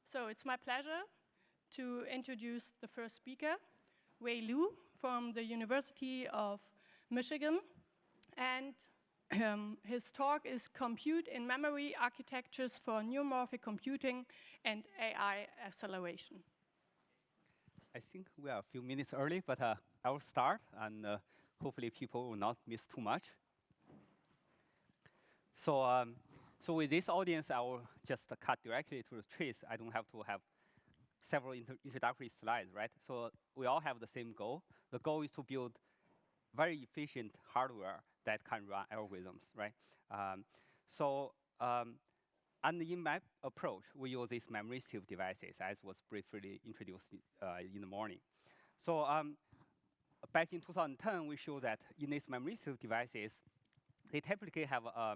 So it's my pleasure to introduce the first speaker, Wei Lu from the University of Michigan. And his talk is Compute in Memory Architectures for Neuromorphic Computing and AI Acceleration. I think we are a few minutes early, but I will start, and hopefully people will not miss too much. So with this audience, I will just cut directly to the chase. I don't have to have several introductory slides, right? So we all have the same goal. The goal is to build very efficient hardware that can run algorithms, right? And in my approach, we use these memory-stive devices, as was briefly introduced in the morning. So back in 2010, we showed that in these memory-stive devices, they typically have a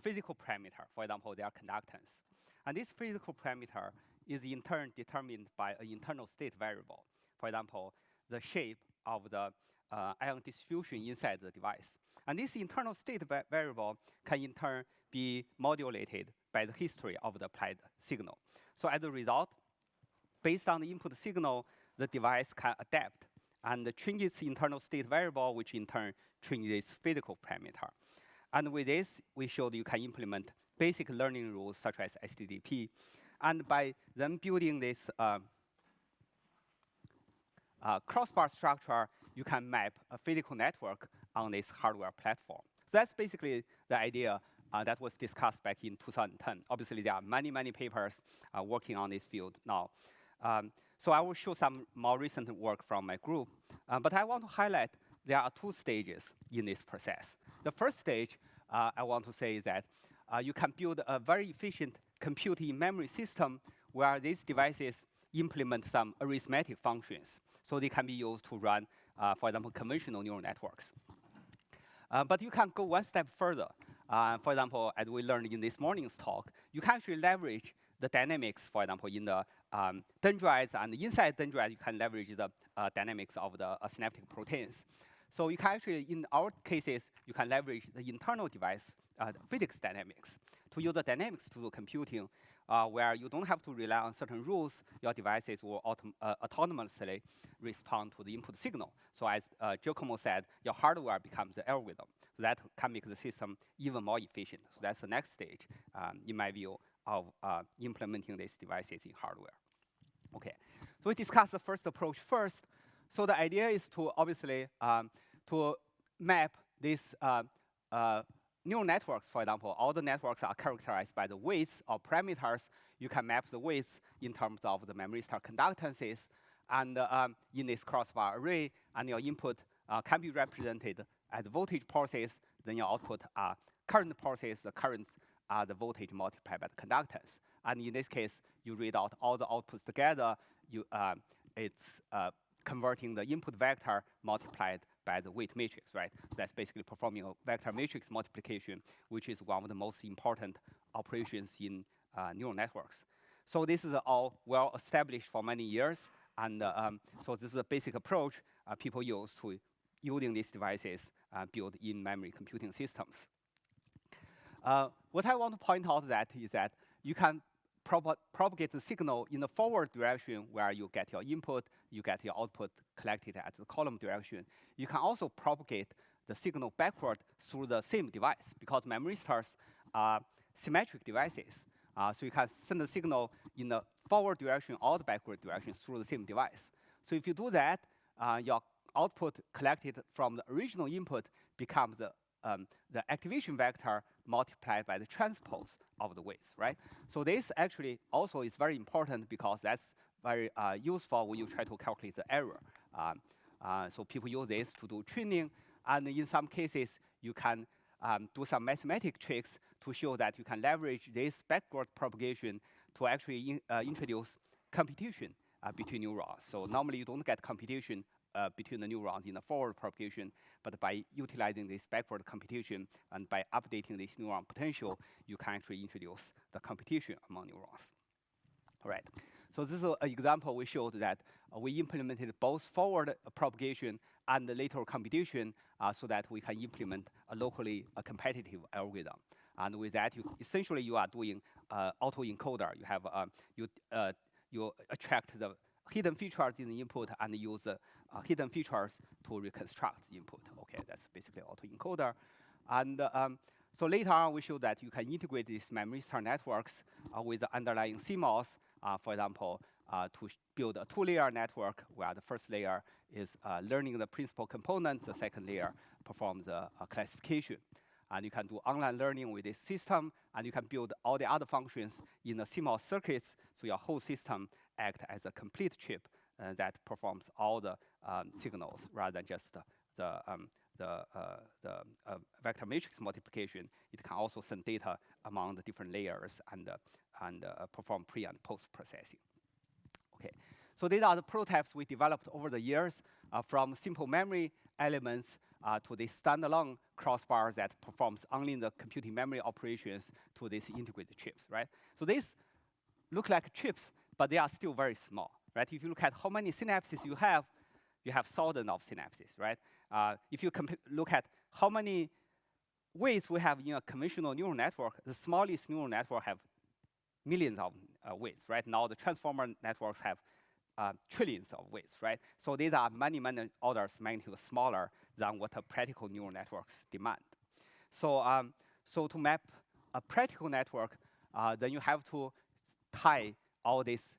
physical parameter. For example, their conductance. And this physical parameter is in turn determined by an internal state variable. For example, the shape of the ion distribution inside the device. And this internal state variable can in turn be modulated by the history of the applied signal. So as a result, based on the input signal, the device can adapt and change its internal state variable, which in turn changes its physical parameter. And with this, we showed you can implement basic learning rules such as STDP. And by then building this crossbar structure, you can map a physical network on this hardware platform. So that's basically the idea that was discussed back in 2010. Obviously, there are many, many papers working on this field now. So I will show some more recent work from my group. But I want to highlight there are two stages in this process. The first stage, I want to say is that you can build a very efficient computing memory system where these devices implement some arithmetic functions. So they can be used to run, for example, conventional neural networks. But you can go one step further. For example, as we learned in this morning's talk, you can actually leverage the dynamics, for example, in the dendrites, and inside dendrites, you can leverage the dynamics of the synaptic proteins. So you can actually, in our cases, you can leverage the internal device physics dynamics to use the dynamics to do computing, where you don't have to rely on certain rules. Your devices will autonomously respond to the input signal. So as Giacomo said, your hardware becomes the algorithm. So that can make the system even more efficient. So that's the next stage, in my view, of implementing these devices in hardware. Okay, so we discussed the first approach first. So the idea is to obviously to map these neural networks. For example, all the networks are characterized by the weights or parameters. You can map the weights in terms of the memory star conductances, and in this crossbar array, and your input can be represented as voltage pulses. Then your output are current pulses. The currents are the voltage multiplied by the conductance. And in this case, you read out all the outputs together. It's converting the input vector multiplied by the weight matrix, right? So that's basically performing a vector matrix multiplication, which is one of the most important operations in neural networks. So this is all well established for many years. And so this is a basic approach people use to using these devices built in memory computing systems. What I want to point out is that you can propagate the signal in the forward direction, where you get your input, you get your output collected at the column direction. You can also propagate the signal backward through the same device, because memory stars are symmetric devices. So you can send the signal in the forward direction or the backward direction through the same device. So if you do that, your output collected from the original input becomes the activation vector multiplied by the transpose of the weights, right? So this actually also is very important, because that's very useful when you try to calculate the error. So people use this to do training, and in some cases, you can do some mathematic tricks to show that you can leverage this backward propagation to actually introduce computation between neurons. So normally you don't get computation between the neurons in the forward propagation, but by utilizing this backward computation and by updating this neuron potential, you can actually introduce the computation among neurons. All right. So this is an example we showed that we implemented both forward propagation and the lateral computation so that we can implement a locally competitive algorithm. And with that, essentially you are doing autoencoder. You have you attract the hidden features in the input and use hidden features to reconstruct the input. Okay, that's basically autoencoder. And so later on, we show that you can integrate these memory star networks with the underlying CMOS, for example, to build a two-layer network where the first layer is learning the principal components, the second layer performs classification. And you can do online learning with this system, and you can build all the other functions in the CMOS circuits, so your whole system acts as a complete chip that performs all the signals rather than just the vector matrix multiplication. It can also send data among the different layers and perform pre and post processing. Okay, so these are the prototypes we developed over the years, from simple memory elements to the standalone crossbar that performs only the computing memory operations to these integrated chips, right? So these look like chips, but they are still very small, right? If you look at how many synapses you have thousands of synapses, right? If you look at how many weights we have in a conventional neural network, the smallest neural network have millions of weights, right? Now the transformer networks have trillions of weights, right? So these are many, many orders magnitude smaller than what a practical neural networks demand. So, so to map a practical network, then you have to tie all these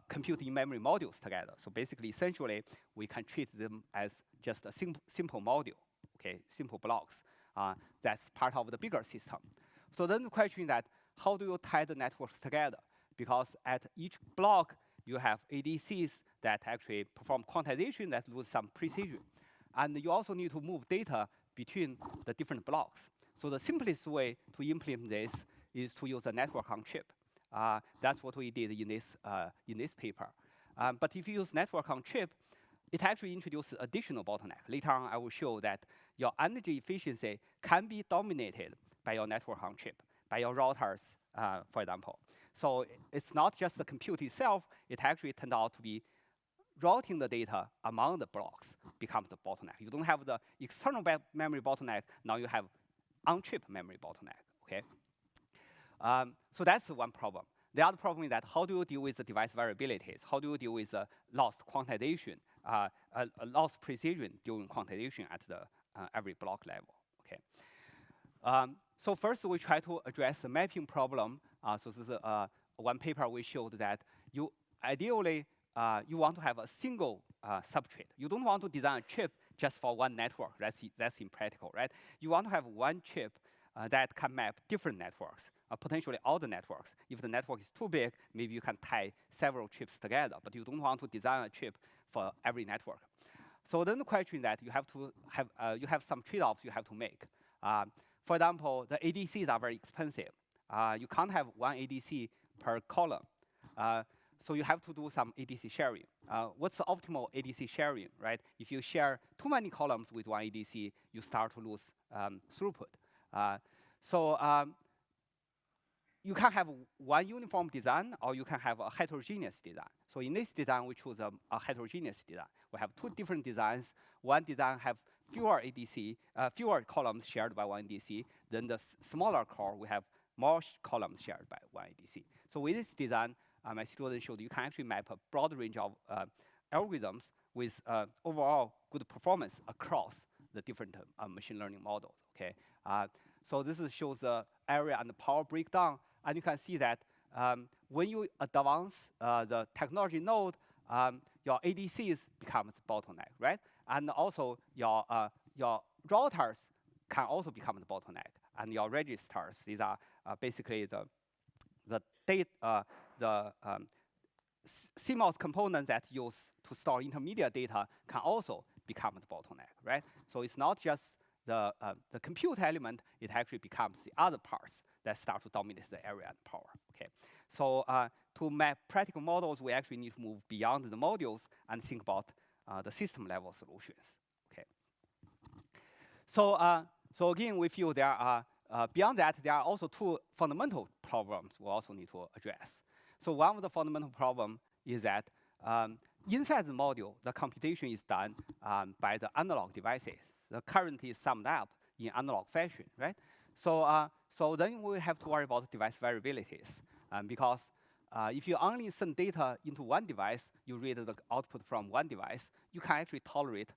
computing memory modules together. So basically, essentially, we can treat them as just a simple module, okay, simple blocks. That's part of the bigger system. So then the question is that, how do you tie the networks together? Because at each block, you have ADCs that actually perform quantization that lose some precision. And you also need to move data between the different blocks. So the simplest way to implement this is to use a network on chip. That's what we did in this paper. But if you use network on chip, it actually introduces additional bottleneck. Later on, I will show that your energy efficiency can be dominated by your network on chip, by your routers, for example. So it's not just the compute itself, it actually turned out to be routing the data among the blocks becomes the bottleneck. You don't have the external memory bottleneck, now you have on-chip memory bottleneck, okay? So that's one problem. The other problem is that how do you deal with the device variabilities? How do you deal with lost quantization, lost precision during quantization at the every block level, okay? So first we try to address the mapping problem. So this is one paper we showed that you ideally you want to have a single substrate. You don't want to design a chip just for one network. That's impractical, right? You want to have one chip that can map different networks, potentially all the networks. If the network is too big, maybe you can tie several chips together, but you don't want to design a chip for every network. So then the question is that you have to have you have some trade-offs you have to make. For example, the ADCs are very expensive. You can't have one ADC per column. So you have to do some ADC sharing. What's the optimal ADC sharing, right? If you share too many columns with one ADC, you start to lose throughput. So you can have one uniform design, or you can have a heterogeneous design. So in this design, we choose a heterogeneous design. We have two different designs. One design have fewer ADC, fewer columns shared by one ADC. Then the smaller core, we have more columns shared by one ADC. So with this design, my student showed you can actually map a broad range of algorithms with overall good performance across the different machine learning models. Okay, so this shows the area and the power breakdown, and you can see that when you advance the technology node, your ADCs becomes bottleneck, right? And also your routers can also become the bottleneck, and your registers. These are basically the data, the CMOS components that use to store intermediate data can also become the bottleneck, right? So it's not just the compute element, it actually becomes the other parts that start to dominate the area and power, okay? So to map practical models, we actually need to move beyond the modules and think about the system level solutions, okay? So, so again, we feel there are, beyond that, there are also two fundamental problems we also need to address. So one of the fundamental problems is that inside the module, the computation is done by the analog devices. The current is summed up in analog fashion, right? So, So then we have to worry about device variabilities, because if you only send data into one device, you read the output from one device, you can actually tolerate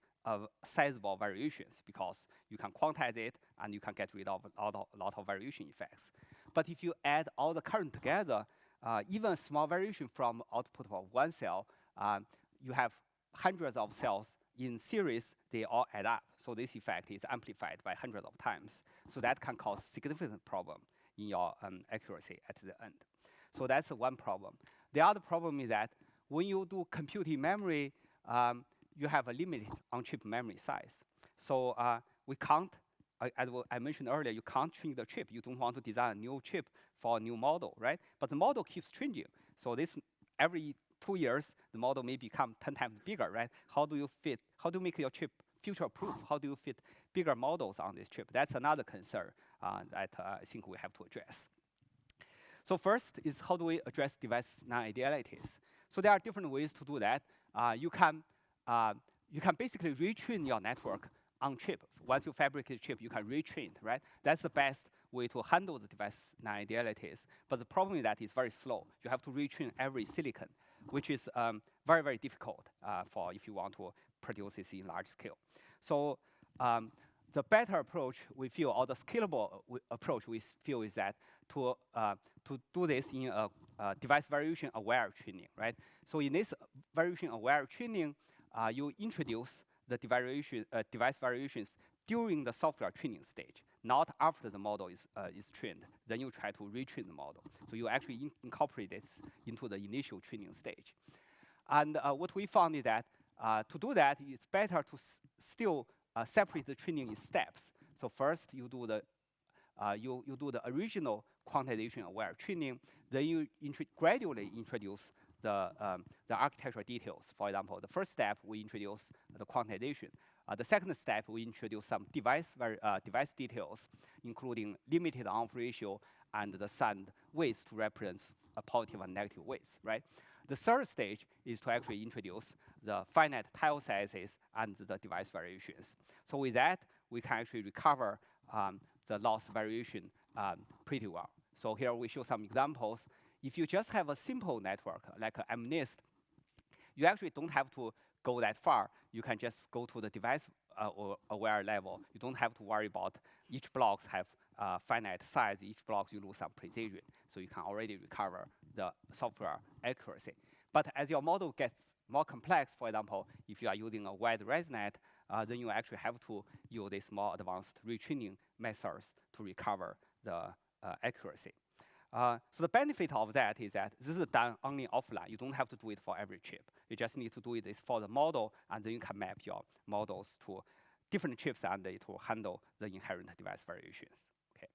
sizable variations because you can quantize it and you can get rid of a lot of variation effects. But if you add all the current together, even a small variation from output of one cell, you have hundreds of cells in series, they all add up. So this effect is amplified by hundreds of times. So that can cause significant problem in your accuracy at the end. So that's one problem. The other problem is that when you do computing memory, you have a limited on-chip memory size. So we can't, as I mentioned earlier, you can't change the chip. You don't want to design a new chip for a new model, right? But the model keeps changing. So this every 2 years, the model may become 10 times bigger, right? How do you make your chip future-proof? How do you fit bigger models on this chip? That's another concern that I think we have to address. So first is how do we address device non-idealities? So there are different ways to do that. You can basically retrain your network on chip. Once you fabricate a chip, you can retrain, right? That's the best way to handle the device non-idealities. But the problem is that it's very slow. You have to retrain every silicon, which is very, very difficult for if you want to produce this in large scale. So the better approach we feel, or the scalable approach we feel, is that to do this in a device variation aware training, right? So in this variation aware training, you introduce the device variations during the software training stage, not after the model is trained. Then you try to retrain the model. So you actually incorporate this into the initial training stage. And what we found is that to do that, it's better to still separate the training in steps. So first, you do the original quantization-aware training. Then you gradually introduce the architectural details. For example, the first step, we introduce the quantization. The second step, we introduce some device details, including limited on-off ratio and the sand weights to represent positive and negative weights, right? The third stage is to actually introduce the finite tile sizes and the device variations. So with that, we can actually recover the loss variation pretty well. So here we show some examples. If you just have a simple network, like an MNIST, you actually don't have to go that far. You can just go to the device aware level. You don't have to worry about each blocks have finite size. Each blocks you lose some precision. So you can already recover the software accuracy. But as your model gets more complex, for example, if you are using a wide ResNet, then you actually have to use these more advanced retraining methods to recover the accuracy. So the benefit of that is that this is done only offline. You don't have to do it for every chip. You just need to do it for the model, and then you can map your models to different chips and it will handle the inherent device variations. Okay.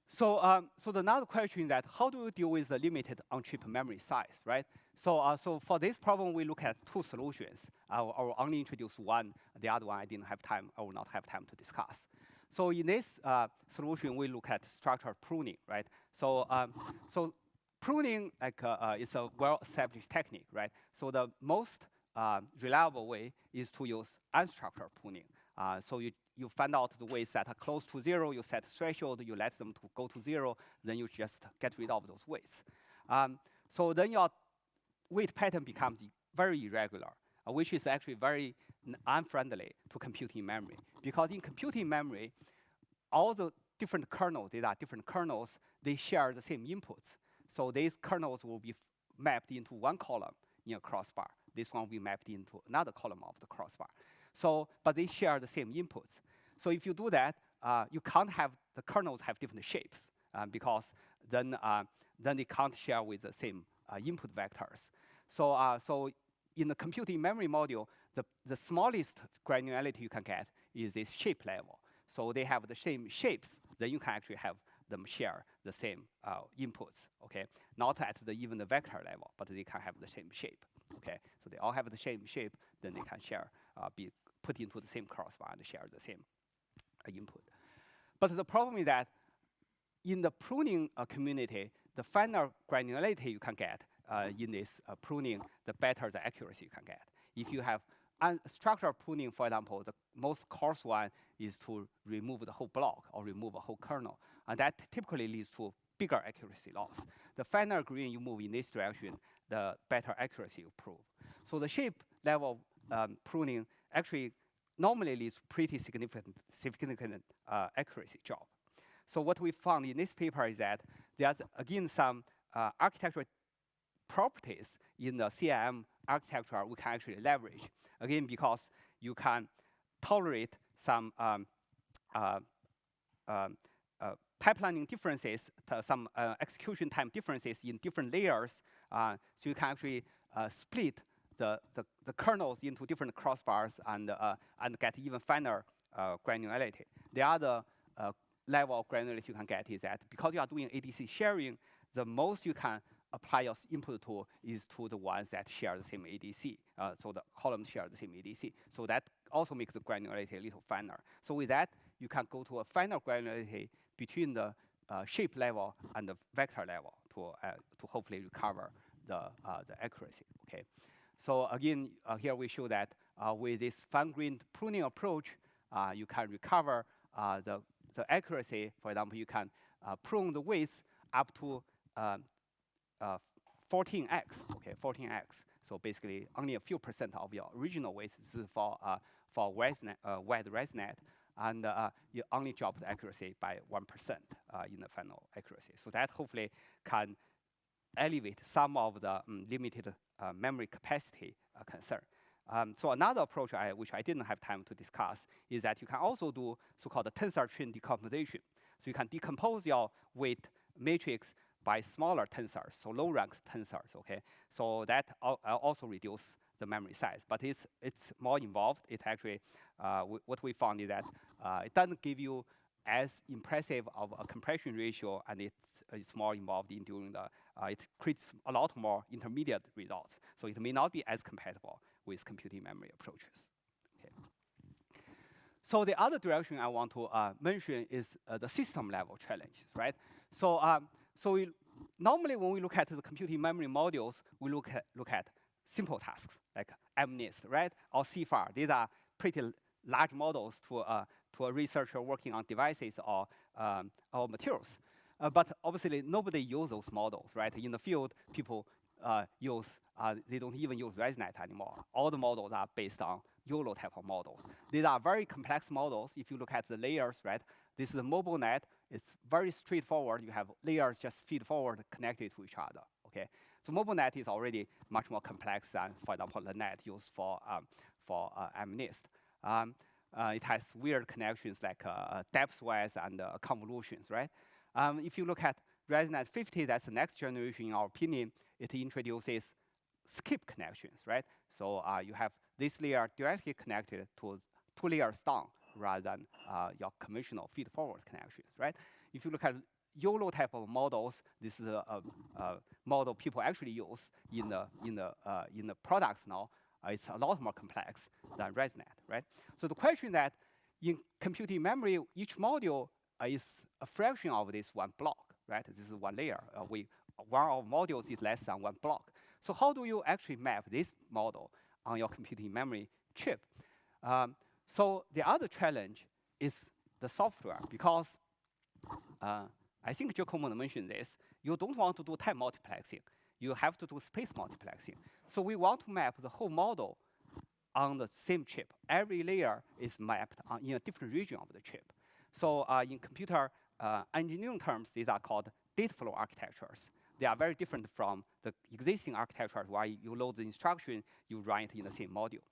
So, so the another question is that how do you deal with the limited on-chip memory size, right? So, so for this problem, we look at two solutions. I will only introduce one. The other one I didn't have time. I will not have time to discuss. So in this solution, we look at structural pruning, right? So, so pruning is a well-established technique, right? So the most reliable way is to use unstructured pruning. So you find out the weights that are close to 0, you set a threshold, you let them to go to 0, then you just get rid of those weights. So then your weight pattern becomes very irregular, which is actually very unfriendly to computing memory. Because in computing memory, all the different kernels, these are different kernels, they share the same inputs. So these kernels will be mapped into one column in a crossbar. This one will be mapped into another column of the crossbar. So, but they share the same inputs. So if you do that, you can't have the kernels have different shapes because then they can't share with the same input vectors. So, so in the computing memory module, the smallest granularity you can get is this shape level. So they have the same shapes, then you can actually have them share the same inputs, okay? Not at even the vector level, but they can have the same shape, okay? So they all have the same shape, then they can share, be put into the same crossbar and share the same input. But the problem is that in the pruning community, the finer granularity you can get in this pruning, the better the accuracy you can get. If you have And structural pruning, for example, the most coarse one is to remove the whole block or remove a whole kernel. And that typically leads to bigger accuracy loss. The finer grain you move in this direction, the better accuracy you prove. So the shape level pruning actually normally leads to pretty significant accuracy drop. So what we found in this paper is that there's, again, some architectural properties in the CIM architecture we can actually leverage. Again, because you can tolerate some pipelining differences, some execution time differences in different layers. So you can actually split the kernels into different crossbars and get even finer granularity. The other level of granularity you can get is that because you are doing ADC sharing, the most you can apply your input to is to the ones that share the same ADC. So the columns share the same ADC. So that also makes the granularity a little finer. So with that, you can go to a finer granularity between the shape level and the vector level to hopefully recover the accuracy. Okay. So again, here we show that with this fine-grained pruning approach, you can recover the accuracy. For example, you can prune the weights up to 14x, okay, 14x. So basically, only a few percent of your original weights. This is for wide ResNet, and you only drop the accuracy by 1% in the final accuracy. So that hopefully can alleviate some of the limited memory capacity concern. So another approach which I didn't have time to discuss is that you can also do so-called tensor train decomposition. So you can decompose your weight matrix by smaller tensors, so low-rank tensors, okay? So that also reduce the memory size, but it's more involved. It actually, what we found is that it doesn't give you as impressive of a compression ratio, and it's more involved in doing it creates a lot more intermediate results. So it may not be as compatible with computing memory approaches. Okay. So the other direction I want to mention is the system level challenges, right? So normally when we look at the computing memory modules, we look at simple tasks like MNIST, right, or CFAR. These are pretty large models to a researcher working on devices or materials. But obviously, nobody uses those models, right? In the field, people they don't even use ResNet anymore. All the models are based on YOLO type of models. These are very complex models. If you look at the layers, right? This is a mobile net. It's very straightforward. You have layers just feed forward connected to each other, okay? So mobile net is already much more complex than, for example, the net used for MNIST. It has weird connections like depth-wise and convolutions, right? If you look at ResNet 50, that's the next generation, in our opinion. It introduces skip connections, right? So you have this layer directly connected to 2 layers down rather than your conventional feed-forward connections, right? If you look at YOLO type of models, this is a model people actually use in the products now. It's a lot more complex than ResNet, right? So the question that in computing memory, each module is a fraction of this one block, right? This is one layer. One of modules is less than one block. So how do you actually map this model on your computing memory chip? So the other challenge is the software, because I think Giacomo mentioned this. You don't want to do time multiplexing. You have to do space multiplexing. So we want to map the whole model on the same chip. Every layer is mapped in a different region of the chip. So in computer engineering terms, these are called data flow architectures. They are very different from the existing architectures where you load the instruction, you run it in the same module.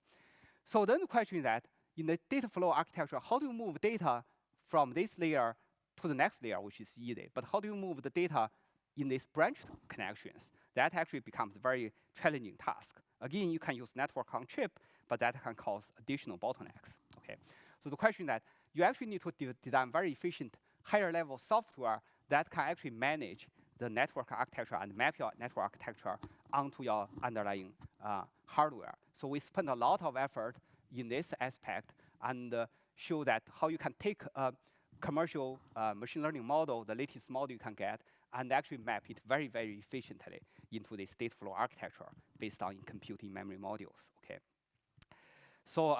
So then the question is that in the data flow architecture, how do you move data from this layer to the next layer, which is easy? But how do you move the data in these branched connections? That actually becomes a very challenging task. Again, you can use network on chip, but that can cause additional bottlenecks. Okay. So the question that you actually need to design very efficient higher level software that can actually manage the network architecture and map your network architecture onto your underlying hardware. So we spend a lot of effort in this aspect and show that how you can take a commercial machine learning model, the latest model you can get, and actually map it very, very efficiently into this data flow architecture based on computing memory modules. Okay. So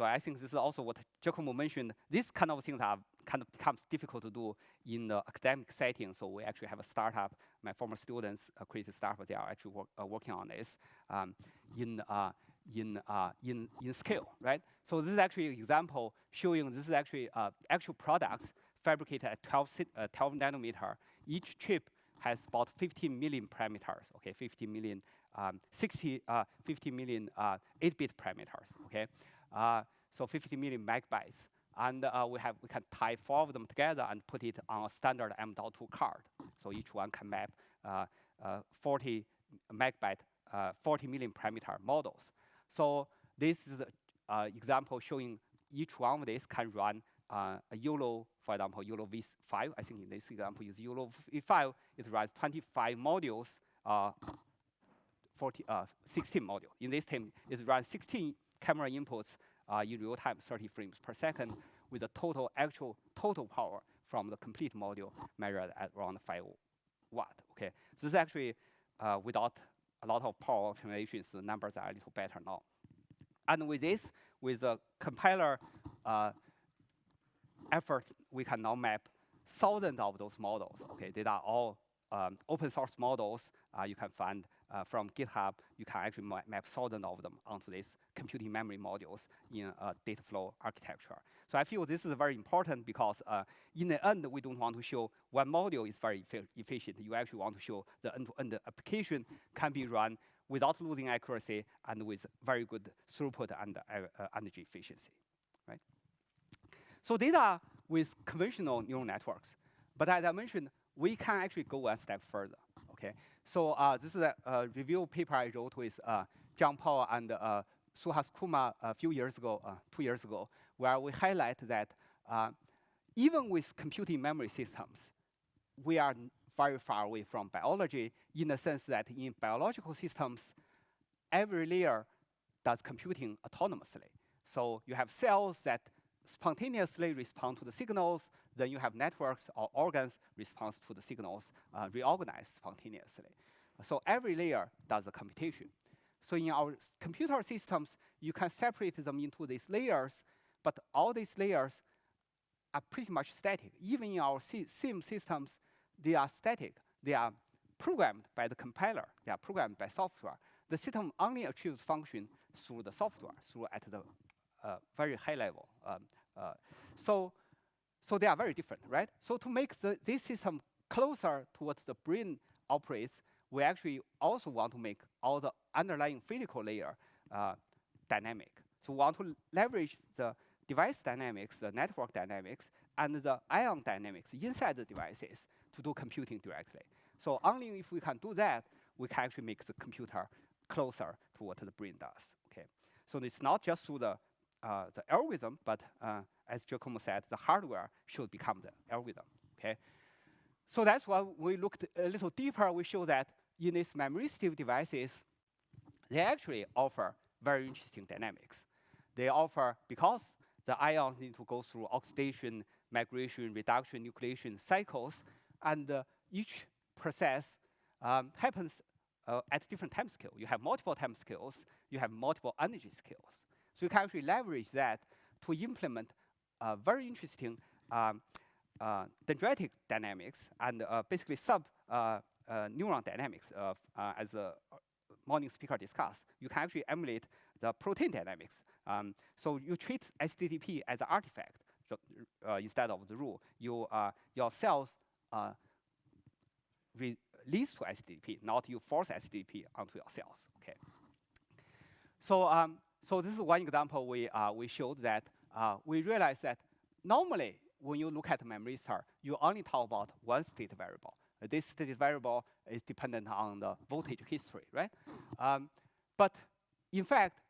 I think this is also what Giacomo mentioned. These kind of things are kind of becomes difficult to do in the academic setting. So we actually have a startup. My former students created a startup. They are actually working on this in scale, right? So this is actually an example showing this is actually actual products fabricated at 12 nanometer. Each chip has about 15 million parameters. Okay, 50 million 8-bit parameters. Okay, so 50 million megabytes. And we can tie 4 of them together and put it on a standard M.2 card. So each one can map 40 megabyte, 40 million parameter models. So this is an example showing each one of these can run a YOLO, for example, YOLO V5. I think in this example, use YOLO V5. It runs 25 modules, 16 modules. In this time, it runs 16 camera inputs in real time, 30 frames per second, with the actual total power from the complete module measured at around 5 watt. Okay, so this is actually without a lot of power optimizations, the numbers are a little better now. And with this, with the compiler effort, we can now map thousands of those models. Okay, they are all open source models. You can find from GitHub. You can actually map thousands of them onto these computing memory modules in a data flow architecture. So I feel this is very important because in the end, we don't want to show one module is very efficient. You actually want to show the end-to-end application can be run without losing accuracy and with very good throughput and energy efficiency, right? So these are with conventional neural networks. But as I mentioned, we can actually go one step further, okay? So this is a review paper I wrote with John Paul and Suhas Kumar a few years ago, 2 years ago, where we highlight that even with computing memory systems, we are very far away from biology in the sense that in biological systems, every layer does computing autonomously. So you have cells that spontaneously respond to the signals, then you have networks or organs respond to the signals reorganized spontaneously. So every layer does a computation. So in our computer systems, you can separate them into these layers, but all these layers are pretty much static. Even in our sim systems, they are static. They are programmed by the compiler. They are programmed by software. The system only achieves function through the software, through at the very high level. So they are very different, right? So to make this system closer to what the brain operates, we actually also want to make all the underlying physical layer dynamic. So we want to leverage the device dynamics, the network dynamics, and the ion dynamics inside the devices to do computing directly. So only if we can do that, we can actually make the computer closer to what the brain does. Okay. So it's not just through the algorithm, but as Giacomo said, the hardware should become the algorithm. Okay. So that's why we looked a little deeper. We show that in these memory-sensitive devices, they actually offer very interesting dynamics. They offer, because the ions need to go through oxidation, migration, reduction, nucleation cycles, and each process happens at different time scale. You have multiple time scales. You have multiple energy scales. So you can actually leverage that to implement very interesting dendritic dynamics and basically neuron dynamics, as the morning speaker discussed. You can actually emulate the protein dynamics. So you treat STTP as an artifact instead of the rule. Your cells leads to STTP, not you force STTP onto your cells. Okay. So this is one example we showed that we realized that normally when you look at memory star, you only talk about one state variable. This state variable is dependent on the voltage history, right? But in fact,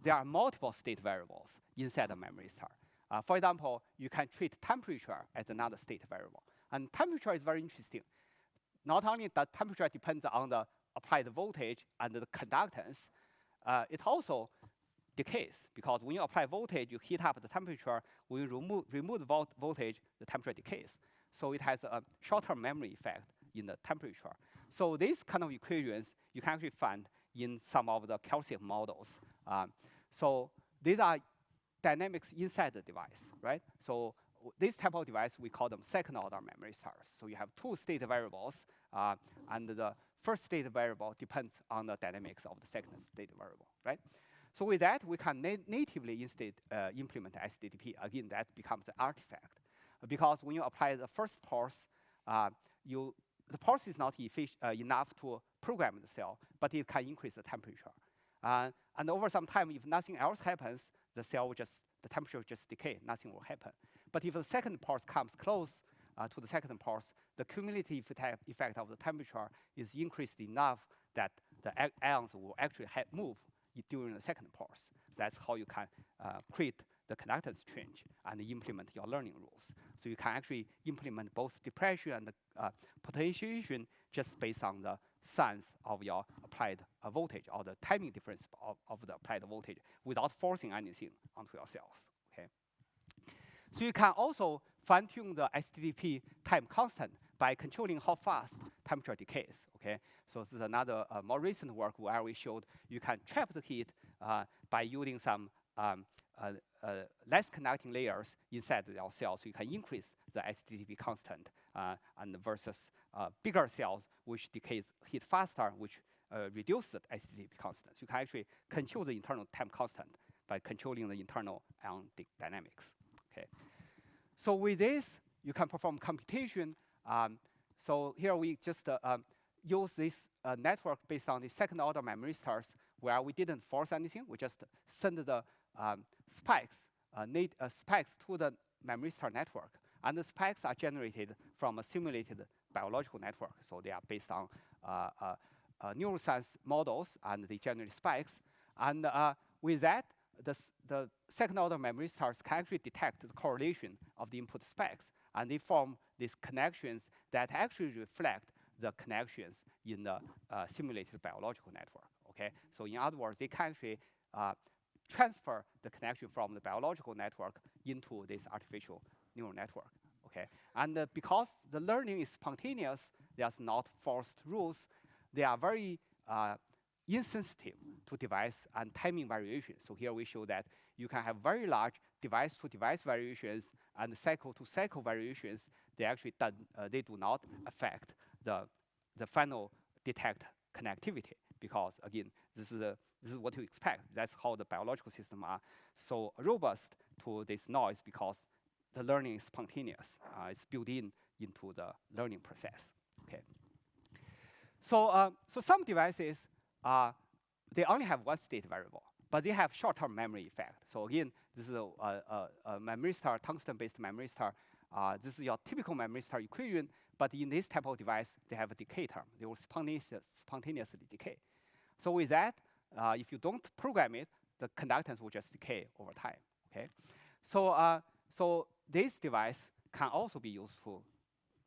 there are multiple state variables inside the memory star. For example, you can treat temperature as another state variable. And temperature is very interesting. Not only that temperature depends on the applied voltage and the conductance, it also decays, because when you apply voltage, you heat up the temperature. When you remove the voltage, the temperature decays. So it has a short-term memory effect in the temperature. So these kind of equations you can actually find in some of the calcium models. So these are dynamics inside the device, right? So this type of device, we call them second-order memory stars. So you have two state variables, and the first state variable depends on the dynamics of the second state variable, right? So with that, we can natively implement SDTP. Again, that becomes an artifact. Because when you apply the first pulse, the pulse is not enough to program the cell, but it can increase the temperature. And over some time, if nothing else happens, the temperature will just decay, nothing will happen. But if the second pulse comes close to the second pulse, the cumulative effect of the temperature is increased enough that the ions will actually move during the second pulse. That's how you can create the conductance change and implement your learning rules. So you can actually implement both depression and potentiation just based on the sense of your applied voltage or the timing difference of the applied voltage without forcing anything onto your cells. Okay. So you can also fine-tune the SDTP time constant by controlling how fast temperature decays. Okay. So this is another more recent work where we showed you can trap the heat by using some less conducting layers inside your cells. So you can increase the SDTP constant and versus bigger cells which decays heat faster, which reduce the SDTP constant. So you can actually control the internal time constant by controlling the internal ion dynamics. Okay. So with this, you can perform computation. So here we just use this network based on the second-order memory stars where we didn't force anything. We just send the spikes to the memory star network. And the spikes are generated from a simulated biological network. So they are based on neuroscience models, and they generate spikes. And with that, the second-order memory stars can actually detect the correlation of the input spikes. And they form these connections that actually reflect the connections in the simulated biological network. Okay? So in other words, they can actually transfer the connection from the biological network into this artificial neural network. Okay? And because the learning is spontaneous, there's not forced rules, they are very insensitive to device and timing variations. So here we show that you can have very large device-to-device variations and cycle-to-cycle variations. They actually they do not affect the final detect connectivity, because again, this is what you expect. That's how the biological systems are so robust to this noise, because the learning is spontaneous. It's built into the learning process. Okay. So some devices they only have one state variable, but they have short-term memory effect. So again, this is a memory star, tungsten-based memory star. This is your typical memory star equation, but in this type of device, they have a decay term. They will spontaneously decay. So with that, if you don't program it, the conductance will just decay over time. Okay. So this device can also be used to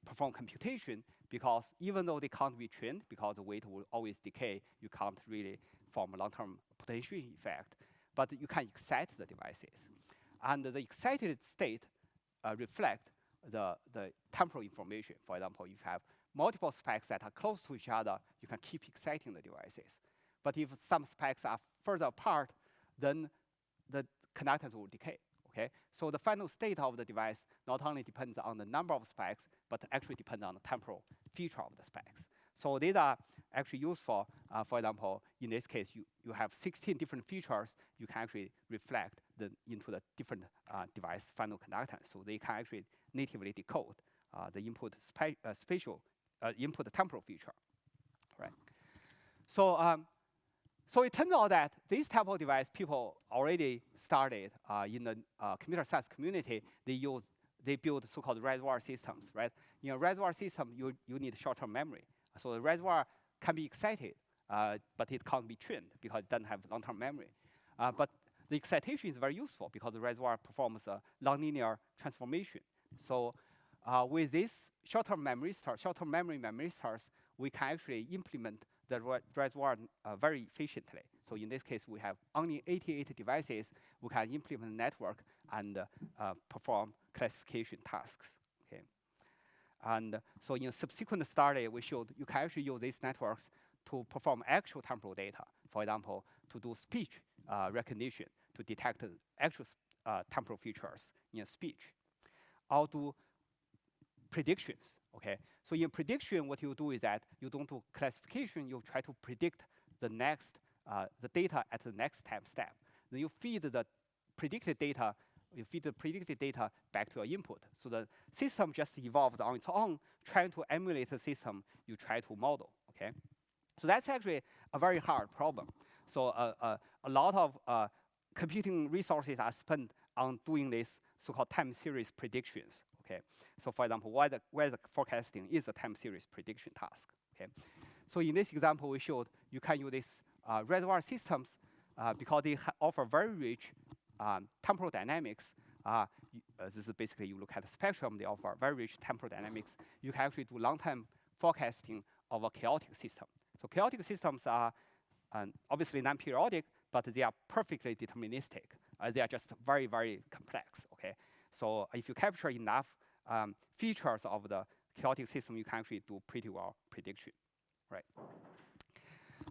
perform computation, because even though they can't be trained, because the weight will always decay, you can't really form a long-term potentiation effect. But you can excite the devices. And the excited state reflect the temporal information. For example, if you have multiple spikes that are close to each other, you can keep exciting the devices. But if some spikes are further apart, then the conductance will decay. Okay? So the final state of the device not only depends on the number of spikes, but actually depends on the temporal feature of the spikes. So these are actually useful. For example, in this case, you have 16 different features. You can actually reflect into the different device final conductance. So they can actually natively decode the input input temporal feature. Right? So it turns out that this type of device, people already started in the computer science community. They build so-called reservoir systems, right? In a reservoir system, you need short-term memory. So the reservoir can be excited, but it can't be trained because it doesn't have long-term memory. But the excitation is very useful because the reservoir performs a nonlinear transformation. So with this short-term memory stars, we can actually implement the reservoir very efficiently. So in this case, we have only 88 devices. We can implement a network and perform classification tasks. Okay. And so in a subsequent study, we showed you can actually use these networks to perform actual temporal data. For example, to do speech recognition, to detect actual temporal features in a speech, or do predictions. Okay, so in prediction, what you do is that you don't do classification. You try to predict the next the data at the next time step. Then you feed the predicted data. You feed the predicted data back to your input. So the system just evolves on its own, trying to emulate the system you try to model. Okay, so that's actually a very hard problem. So a lot of computing resources are spent on doing this so-called time series predictions. Okay, so for example, weather forecasting is a time series prediction task. Okay, so in this example, we showed you can use these reservoir systems because they offer very rich temporal dynamics. This is basically you look at the spectrum; they offer very rich temporal dynamics. You can actually do long-term forecasting of a chaotic system. So chaotic systems are obviously non-periodic, but they are perfectly deterministic. They are just very, very complex. Okay, so if you capture enough features of the chaotic system, you can actually do pretty well prediction, right?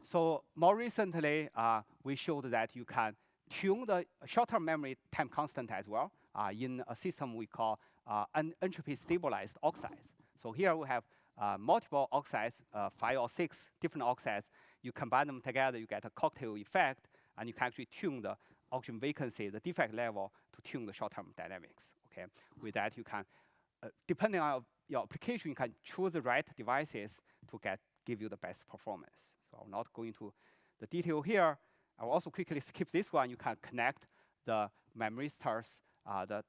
So more recently, we showed that you can tune the short-term memory time constant as well in a system we call entropy stabilized oxides. So here we have multiple oxides, 5 or 6 different oxides. You combine them together, you get a cocktail effect, and you can actually tune the oxygen vacancy, the defect level, to tune the short-term dynamics. Okay, with that you can, depending on your application, you can choose the right devices to give you the best performance. So I'm not going into the detail here. I will also quickly skip this one. You can connect the memory stars, the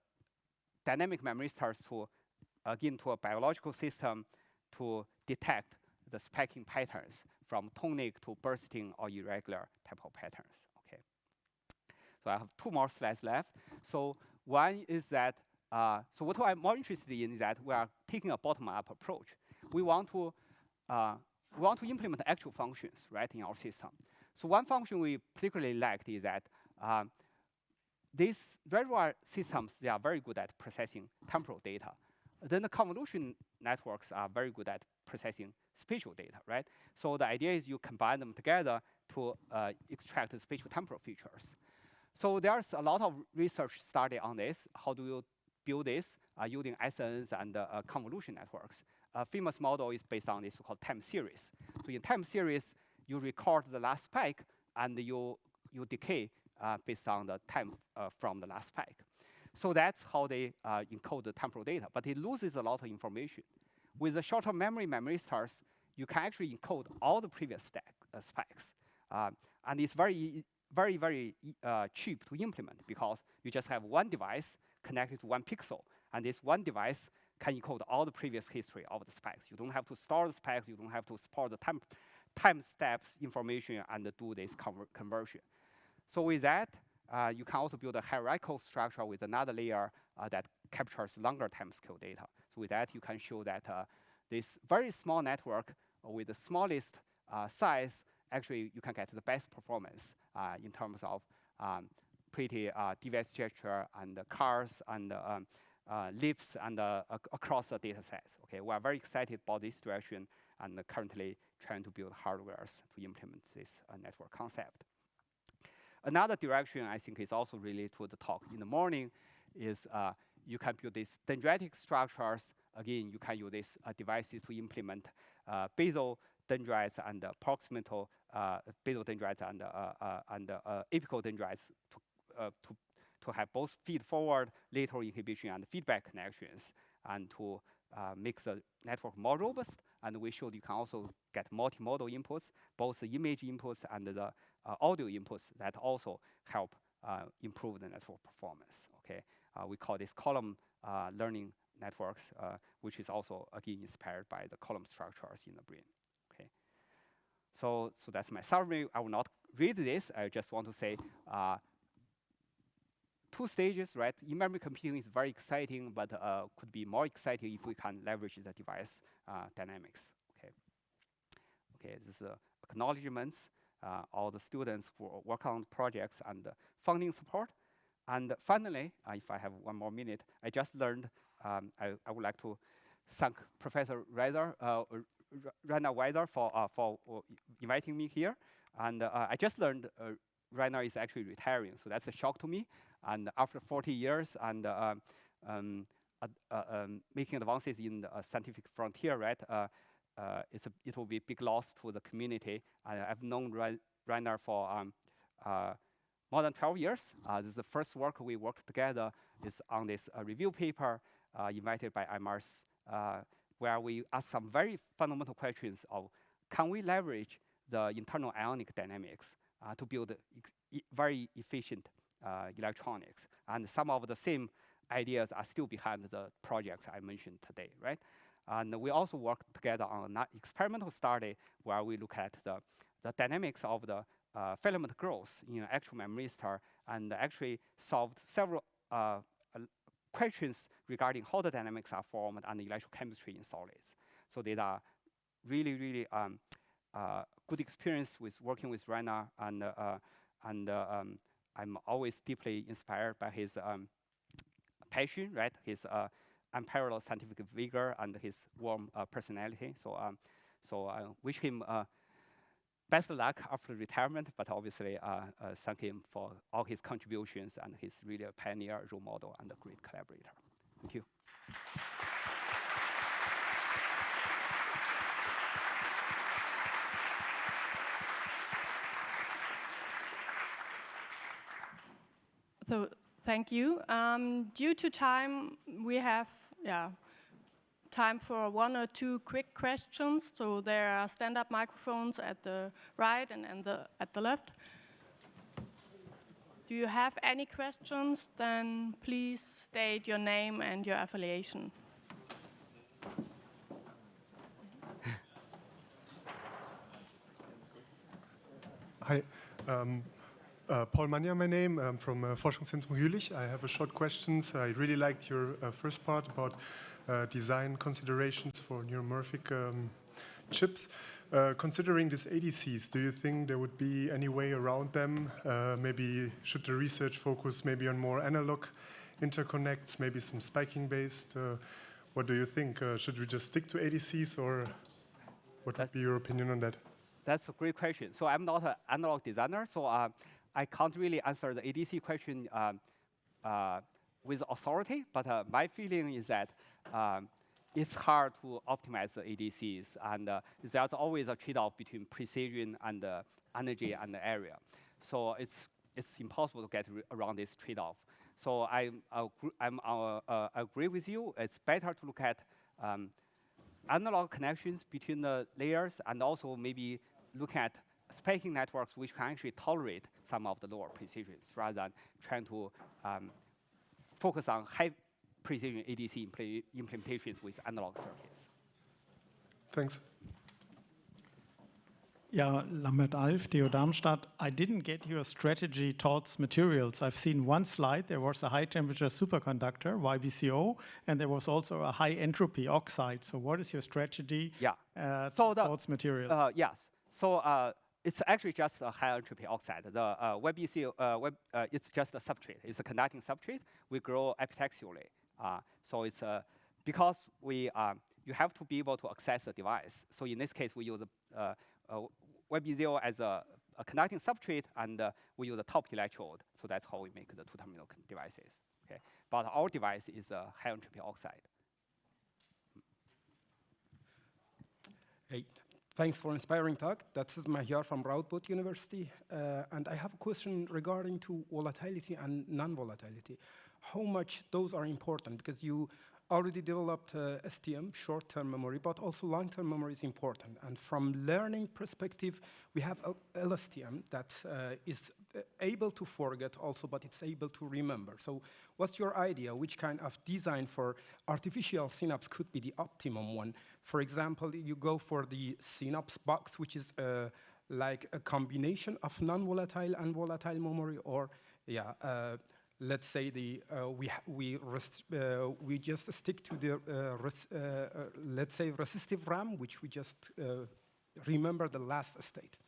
dynamic memory stars to, again, to a biological system to detect the spiking patterns from tonic to bursting or irregular type of patterns. Okay. So I have 2 more slides left. So one is that, so what I'm more interested in is that we are taking a bottom-up approach. We want to implement actual functions, right, in our system. So one function we particularly liked is that these reservoir systems, they are very good at processing temporal data. Then the convolution networks are very good at processing spatial data, right? So the idea is you combine them together to extract the spatial temporal features. So there's a lot of research study on this. How do you build this using ICNCE and convolution networks? A famous model is based on this so-called time series. So in time series, you record the last spike, and you decay based on the time from the last spike. So that's how they encode the temporal data. But it loses a lot of information. With the short-term memory stars, you can actually encode all the previous spikes. And it's very, very, very cheap to implement because you just have one device connected to one pixel. And this one device can encode all the previous history of the spikes. You don't have to store the spikes. You don't have to support the time steps information and do this conversion. So with that, you can also build a hierarchical structure with another layer that captures longer time scale data. So with that, you can show that this very small network with the smallest size, actually you can get the best performance in terms of pretty device gesture and cars and lips and across the data sets. Okay, we are very excited about this direction and currently trying to build hardwares to implement this network concept. Another direction I think is also related to the talk in the morning is you can build these dendritic structures. Again, you can use these devices to implement basal dendrites and proximal basal dendrites and apical dendrites to have both feed-forward lateral inhibition and feedback connections, and to make the network more robust. And we showed you can also get multimodal inputs, both the image inputs and the audio inputs that also help improve the network performance. Okay, we call this column learning networks, which is also again inspired by the column structures in the brain. Okay, so that's my summary. I will not read this. I just want to say 2 stages, right? In-memory computing is very exciting, but could be more exciting if we can leverage the device dynamics. Okay. Okay, this is acknowledgements. All the students who work on projects and funding support. And finally, if I have 1 more minute, I just learned, I would like to thank Professor Rainer Weiser for inviting me here. And I just learned right now is actually retiring. So that's a shock to me. And after 40 years and making advances in the scientific frontier, right? It will be a big loss to the community. I've known Rainer for more than 12 years. This is the first work we worked together is on this review paper invited by IMARS, where we asked some very fundamental questions of, can we leverage the internal ionic dynamics to build very efficient electronics? And some of the same ideas are still behind the projects I mentioned today, right? And we also worked together on an experimental study where we look at the dynamics of the filament growth in an actual memory star and actually solved several questions regarding how the dynamics are formed and the electrochemistry in solids. So these are really, really good experience with working with Rainer, and I'm always deeply inspired by his passion, right? His unparalleled scientific vigor and his warm personality. So I wish him best of luck after retirement, but obviously thank him for all his contributions, and he's really a pioneer, role model, and a great collaborator. Thank you. So thank you. Due to time, we have time for 1 or 2 quick questions. So there are stand-up microphones at the right and at the left. Do you have any questions? Then please state your name and your affiliation. Hi. Paul Manja, my name. I'm from Forschungszentrum Jülich. I have a short question. So I really liked your first part about design considerations for neuromorphic chips. Considering these ADCs, do you think there would be any way around them? Maybe should the research focus maybe on more analog interconnects, maybe some spiking based? What do you think? Should we just stick to ADCs, or what would be your opinion on that? That's a great question. So I'm not an analog designer, so I can't really answer the ADC question with authority, but my feeling is that it's hard to optimize the ADCs, and there's always a trade-off between precision and energy and the area. So it's impossible to get around this trade-off. So I agree with you. It's better to look at analog connections between the layers, and also maybe look at spiking networks which can actually tolerate some of the lower precisions, rather than trying to focus on high precision ADC implementations with analog circuits. Thanks. Yeah, Lambert Alf, TU Darmstadt. I didn't get your strategy towards materials. I've seen one slide. There was a high temperature superconductor, YBCO, and there was also a high entropy oxide. So what is your strategy towards materials? Yes. So it's actually just a high entropy oxide. The YBCO, it's just a substrate. It's a conducting substrate. We grow epitaxially. So it's because you have to be able to access the device. So in this case, we use YB0 as a conducting substrate, and we use a top electrode. So that's how we make the 2-terminal devices. Okay, but our device is a high entropy oxide. Hey, thanks for inspiring talk. This is Mahyar from Radboud University, and I have a question regarding to volatility and non-volatility. How much those are important, because you already developed STM, short-term memory, but also long-term memory is important. And from learning perspective, we have LSTM that is able to forget also, but it's able to remember. So what's your idea? Which kind of design for artificial synapse could be the optimum one? For example, you go for the synapse box, which is like a combination of non-volatile and volatile memory, or let's say we just stick to the let's say resistive RAM, which we just remember the last state.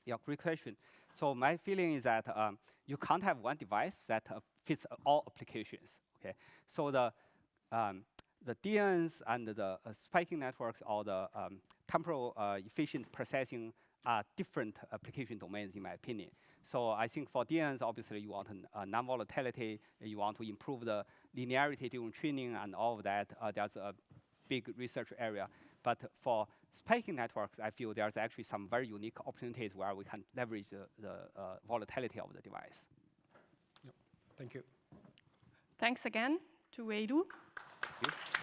Yeah, great question. So my feeling is that you can't have one device that fits all applications. Okay, so the DNs and the spiking networks, or the temporal efficient processing different application domains, in my opinion. So I think for DNNs, obviously you want non-volatility, you want to improve the linearity during training and all of that. There's a big research area. But for spiking networks, I feel there's actually some very unique opportunities where we can leverage the volatility of the device. Yep. Thank you. Thanks again to Wei Lu. Thank you.